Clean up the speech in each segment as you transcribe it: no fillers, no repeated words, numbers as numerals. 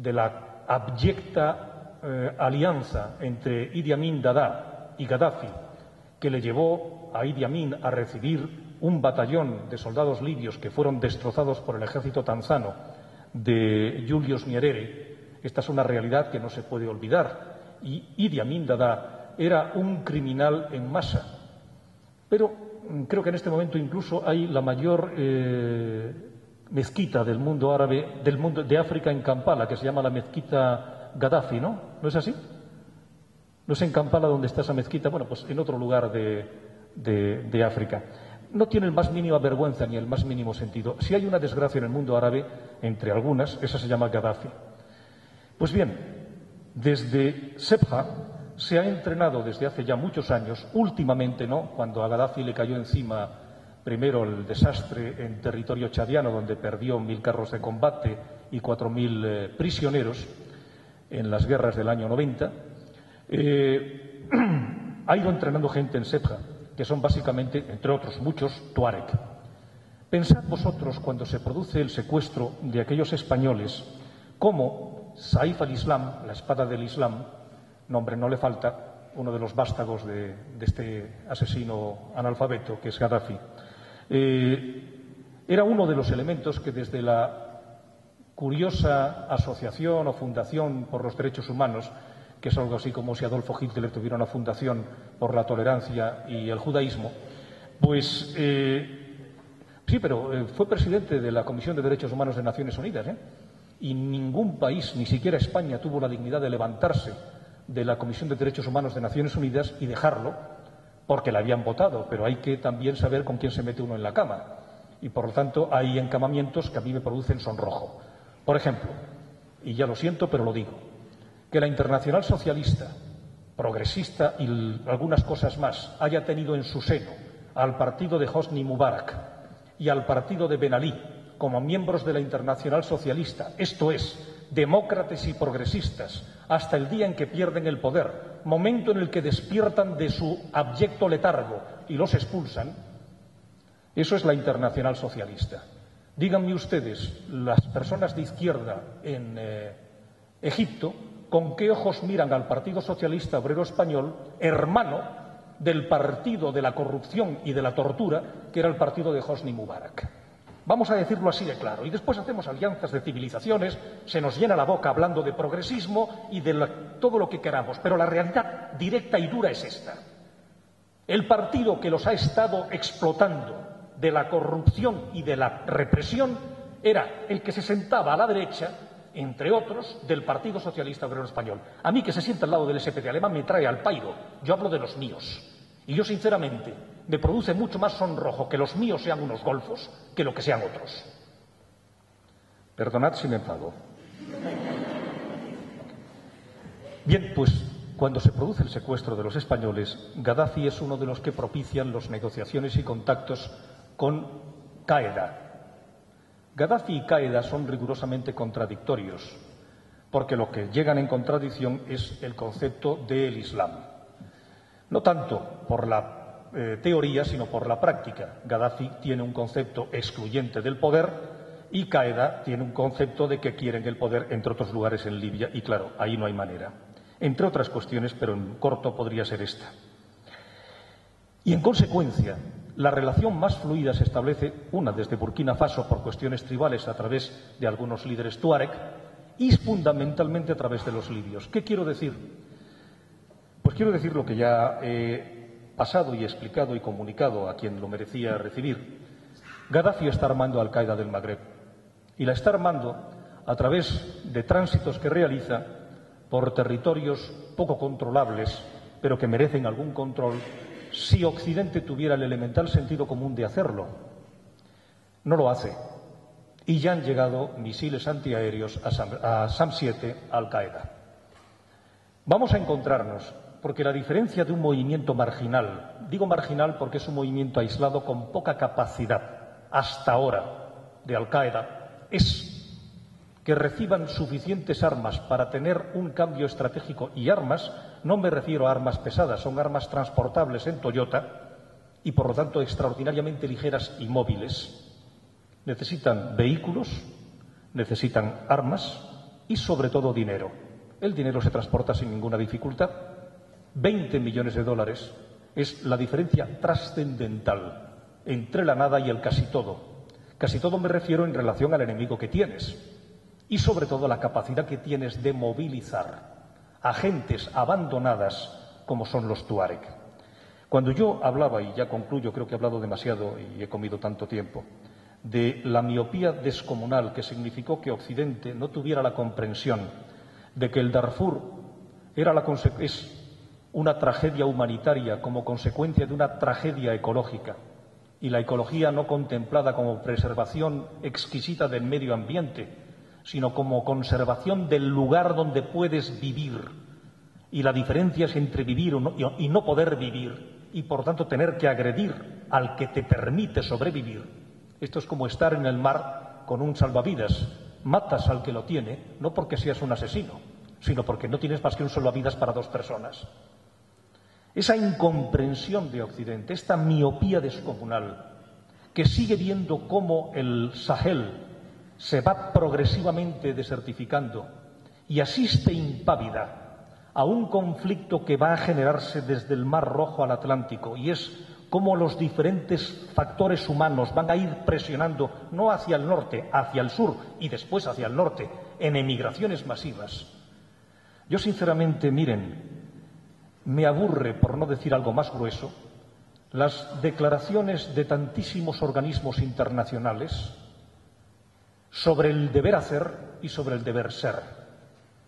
de la abyecta alianza entre Idi Amin Dada y Gaddafi, que le llevó a Idi Amin a recibir un batallón de soldados libios que fueron destrozados por el ejército tanzano de Julius Nyerere. Esta es una realidad que no se puede olvidar. Y Idi Amin Dada era un criminal en masa. Pero creo que en este momento incluso hay la mayor mezquita del mundo árabe, del mundo de África, en Kampala, que se llama la mezquita Gaddafi, ¿no? ¿No es así? ¿No es en Kampala donde está esa mezquita? Bueno, pues en otro lugar de África. No tiene el más mínima vergüenza ni el más mínimo sentido. Si hay una desgracia en el mundo árabe, entre algunas, esa se llama Gaddafi. Pues bien, desde Sebha se ha entrenado desde hace ya muchos años, últimamente no, cuando a Gaddafi le cayó encima primero el desastre en territorio chadiano, donde perdió 1000 carros de combate y 4000 prisioneros en las guerras del año 90, ha ido entrenando gente en Sebha, que son básicamente, entre otros muchos, tuareg. Pensad vosotros, cuando se produce el secuestro de aquellos españoles, cómo Saif al-Islam, la espada del Islam, nombre no le falta, uno de los vástagos de este asesino analfabeto, que es Gaddafi, era uno de los elementos que desde la curiosa asociación o fundación por los derechos humanos, que es algo así como si Adolfo Hitler tuviera una fundación por la tolerancia y el judaísmo, pues sí, pero fue presidente de la Comisión de Derechos Humanos de Naciones Unidas, y ningún país, ni siquiera España, tuvo la dignidad de levantarse de la Comisión de Derechos Humanos de Naciones Unidas y dejarlo, porque la habían votado, pero hay que también saber con quién se mete uno en la cama. Y, por lo tanto, hay encamamientos que a mí me producen sonrojo. Por ejemplo, y ya lo siento, pero lo digo, que la Internacional Socialista, progresista y algunas cosas más haya tenido en su seno al partido de Hosni Mubarak y al partido de Ben Ali como miembros de la Internacional Socialista, esto es, demócratas y progresistas, hasta el día en que pierden el poder, momento en el que despiertan de su abyecto letargo y los expulsan, eso es la Internacional Socialista. Díganme ustedes, las personas de izquierda en Egipto, ¿con qué ojos miran al Partido Socialista Obrero Español, hermano del partido de la corrupción y de la tortura, que era el partido de Hosni Mubarak? Vamos a decirlo así de claro. Y después hacemos alianzas de civilizaciones, se nos llena la boca hablando de progresismo y de todo lo que queramos. Pero la realidad directa y dura es esta. El partido que los ha estado explotando de la corrupción y de la represión era el que se sentaba a la derecha, entre otros, del Partido Socialista Obrero Español. A mí, que se sienta al lado del SPD alemán, me trae al pairo. Yo hablo de los míos. Y yo, sinceramente, me produce mucho más sonrojo que los míos sean unos golfos que lo que sean otros. Perdonad si me enfado. Bien, pues cuando se produce el secuestro de los españoles, Gaddafi es uno de los que propician las negociaciones y contactos con Qaeda. Gaddafi y Qaeda son rigurosamente contradictorios, porque lo que llegan en contradicción es el concepto del Islam. No tanto por la teoría, sino por la práctica. Gaddafi tiene un concepto excluyente del poder y Qaeda tiene un concepto de que quieren el poder, entre otros lugares en Libia, y claro, ahí no hay manera. Entre otras cuestiones, pero en corto podría ser esta. Y en consecuencia, la relación más fluida se establece, una desde Burkina Faso por cuestiones tribales a través de algunos líderes tuareg y fundamentalmente a través de los libios. ¿Qué quiero decir? Pues quiero decir lo que ya he pasado y explicado y comunicado a quien lo merecía recibir. Gaddafi está armando a Al-Qaeda del Magreb y la está armando a través de tránsitos que realiza por territorios poco controlables, pero que merecen algún control si Occidente tuviera el elemental sentido común de hacerlo. No lo hace. Y ya han llegado misiles antiaéreos a SAM-7, Al-Qaeda. Vamos a encontrarnos, porque la diferencia de un movimiento marginal, digo marginal porque es un movimiento aislado con poca capacidad hasta ahora de Al-Qaeda, es que reciban suficientes armas para tener un cambio estratégico, y armas, no me refiero a armas pesadas, son armas transportables en Toyota y por lo tanto extraordinariamente ligeras y móviles. Necesitan vehículos, necesitan armas y sobre todo dinero. El dinero se transporta sin ninguna dificultad. 20 millones de dólares es la diferencia trascendental entre la nada y el casi todo. Casi todo me refiero en relación al enemigo que tienes y sobre todo la capacidad que tienes de movilizar a gentes abandonadas como son los tuareg. Cuando yo hablaba, y ya concluyo, creo que he hablado demasiado y he comido tanto tiempo, de la miopía descomunal que significó que Occidente no tuviera la comprensión de que el Darfur es una tragedia humanitaria como consecuencia de una tragedia ecológica, y la ecología no contemplada como preservación exquisita del medio ambiente, sino como conservación del lugar donde puedes vivir. Y la diferencia es entre vivir y no poder vivir, y por tanto tener que agredir al que te permite sobrevivir. Esto es como estar en el mar con un salvavidas. Matas al que lo tiene, no porque seas un asesino, sino porque no tienes más que un salvavidas para dos personas. Esa incomprensión de Occidente, esta miopía descomunal, que sigue viendo cómo el Sahel se va progresivamente desertificando y asiste impávida a un conflicto que va a generarse desde el Mar Rojo al Atlántico, y es cómo los diferentes factores humanos van a ir presionando no hacia el norte, hacia el sur y después hacia el norte, en emigraciones masivas. Yo sinceramente, miren, me aburre, por no decir algo más grueso, las declaraciones de tantísimos organismos internacionales sobre el deber hacer y sobre el deber ser,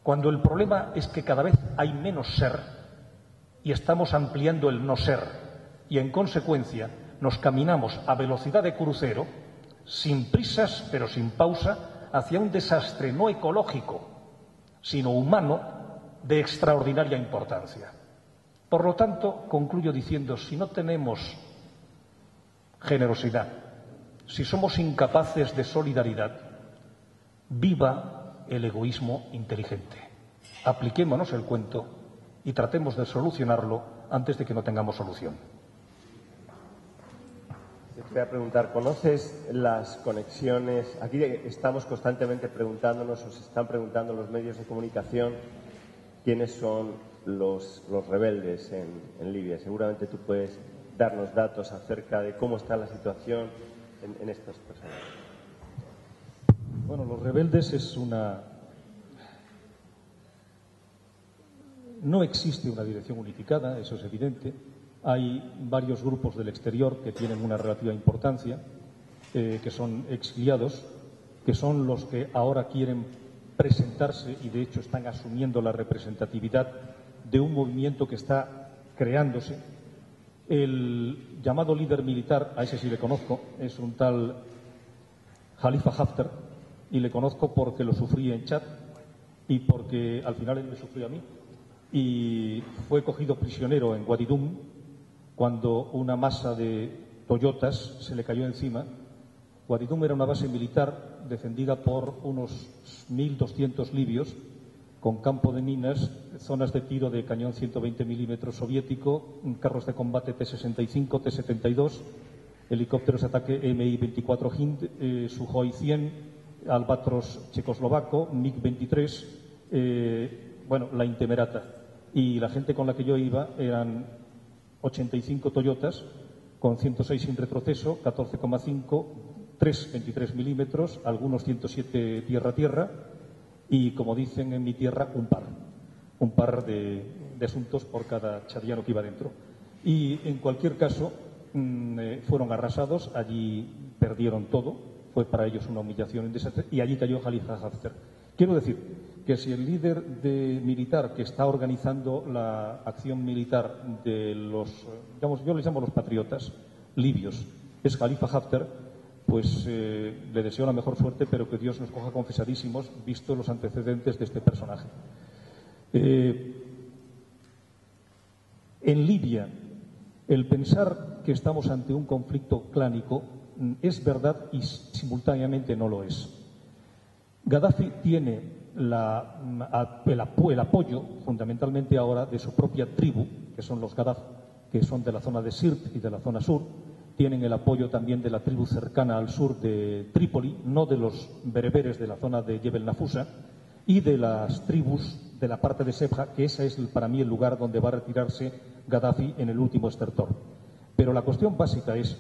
cuando el problema es que cada vez hay menos ser y estamos ampliando el no ser, y en consecuencia nos caminamos a velocidad de crucero, sin prisas pero sin pausa, hacia un desastre no ecológico, sino humano, de extraordinaria importancia. Por lo tanto, concluyo diciendo, si no tenemos generosidad, si somos incapaces de solidaridad, viva el egoísmo inteligente. Apliquémonos el cuento y tratemos de solucionarlo antes de que no tengamos solución. Te voy a preguntar, ¿conoces las conexiones? Aquí estamos constantemente preguntándonos, o se están preguntando los medios de comunicación, quiénes son los rebeldes en Libia. Seguramente tú puedes darnos datos acerca de cómo está la situación en estas personas. Bueno, los rebeldes es No existe una dirección unificada, eso es evidente. Hay varios grupos del exterior que tienen una relativa importancia, que son exiliados, que son los que ahora quieren presentarse y de hecho están asumiendo la representatividad de un movimiento que está creándose. El llamado líder militar, a ese sí le conozco, es un tal Khalifa Haftar, y le conozco porque lo sufrí en Chad y porque al final él me sufrió a mí, y fue cogido prisionero en Wadi Dum cuando una masa de Toyotas se le cayó encima. Wadi Dum era una base militar defendida por unos 1.200 libios, con campo de minas, zonas de tiro de cañón 120 milímetros soviético, carros de combate T-65, T-72, helicópteros de ataque Mi-24 Hind, Sukhoi 100, Albatros checoslovaco, MiG-23, la Intemerata. Y la gente con la que yo iba eran 85 Toyotas con 106 sin retroceso, 14,5, 3 23 milímetros, algunos 107 tierra-tierra, y, como dicen en mi tierra, un par de asuntos por cada chadiano que iba dentro. Y, en cualquier caso, fueron arrasados, allí perdieron todo, fue para ellos una humillación y un desastre, y allí cayó Khalifa Haftar. Quiero decir que si el líder militar que está organizando la acción militar de los, yo les llamo los patriotas libios, es Khalifa Haftar, pues le deseo la mejor suerte, pero que Dios nos coja confesadísimos, visto los antecedentes de este personaje. En Libia, el pensar que estamos ante un conflicto clánico es verdad y simultáneamente no lo es. Gaddafi tiene el apoyo, fundamentalmente ahora, de su propia tribu, que son los Gaddafi, que son de la zona de Sirte y de la zona sur. Tienen el apoyo también de la tribu cercana al sur de Trípoli, no de los bereberes de la zona de Jebel Nafusa, y de las tribus de la parte de Sebha, que ese es para mí el lugar donde va a retirarse Gaddafi en el último estertor. Pero la cuestión básica es